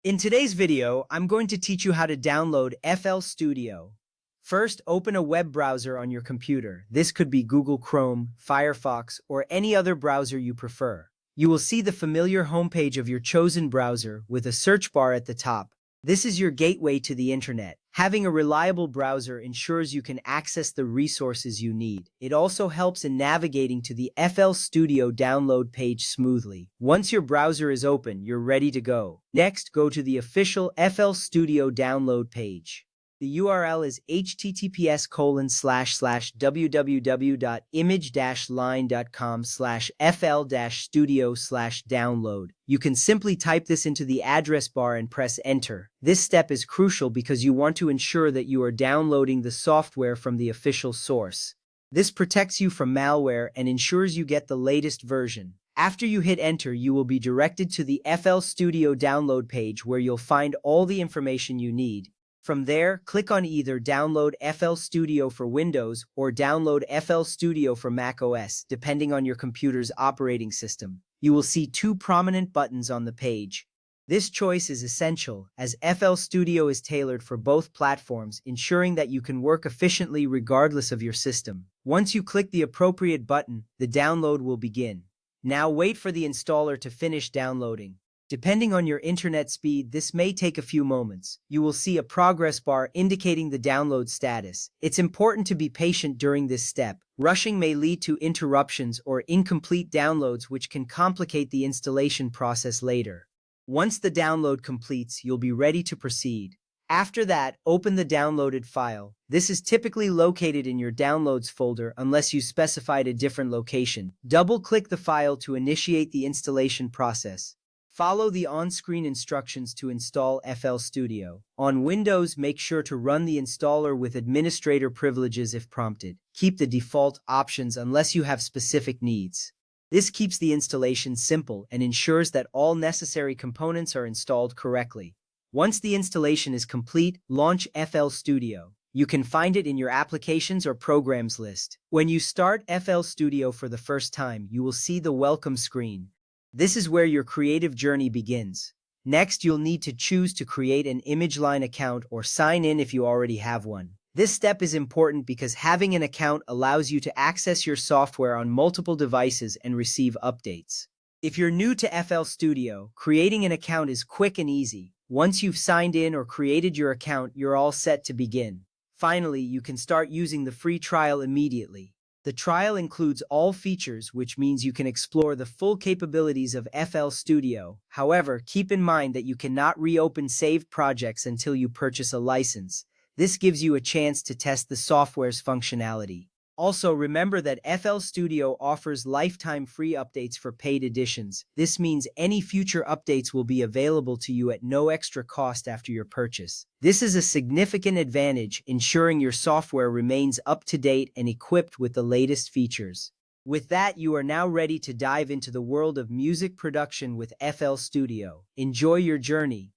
In today's video, I'm going to teach you how to download FL Studio. First, open a web browser on your computer. This could be Google Chrome, Firefox, or any other browser you prefer. You will see the familiar homepage of your chosen browser with a search bar at the top. This is your gateway to the internet. Having a reliable browser ensures you can access the resources you need. It also helps in navigating to the FL Studio download page smoothly. Once your browser is open, you're ready to go. Next, go to the official FL Studio download page. The URL is https://www.image-line.com/fl-studio/download. You can simply type this into the address bar and press enter. This step is crucial because you want to ensure that you are downloading the software from the official source. This protects you from malware and ensures you get the latest version. After you hit enter, you will be directed to the FL Studio download page where you'll find all the information you need. From there, click on either Download FL Studio for Windows or Download FL Studio for macOS, depending on your computer's operating system. You will see two prominent buttons on the page. This choice is essential, as FL Studio is tailored for both platforms, ensuring that you can work efficiently regardless of your system. Once you click the appropriate button, the download will begin. Now wait for the installer to finish downloading. Depending on your internet speed, this may take a few moments. You will see a progress bar indicating the download status. It's important to be patient during this step. Rushing may lead to interruptions or incomplete downloads, which can complicate the installation process later. Once the download completes, you'll be ready to proceed. After that, open the downloaded file. This is typically located in your Downloads folder unless you specified a different location. Double-click the file to initiate the installation process. Follow the on-screen instructions to install FL Studio. On Windows, make sure to run the installer with administrator privileges if prompted. Keep the default options unless you have specific needs. This keeps the installation simple and ensures that all necessary components are installed correctly. Once the installation is complete, launch FL Studio. You can find it in your Applications or Programs list. When you start FL Studio for the first time, you will see the welcome screen. This is where your creative journey begins. Next, you'll need to choose to create an ImageLine account or sign in if you already have one. This step is important because having an account allows you to access your software on multiple devices and receive updates. If you're new to FL Studio, creating an account is quick and easy. Once you've signed in or created your account, you're all set to begin. Finally, you can start using the free trial immediately. The trial includes all features, which means you can explore the full capabilities of FL Studio. However, keep in mind that you cannot reopen saved projects until you purchase a license. This gives you a chance to test the software's functionality. Also, remember that FL Studio offers lifetime free updates for paid editions. This means any future updates will be available to you at no extra cost after your purchase. This is a significant advantage, ensuring your software remains up to date and equipped with the latest features. With that, you are now ready to dive into the world of music production with FL Studio. Enjoy your journey.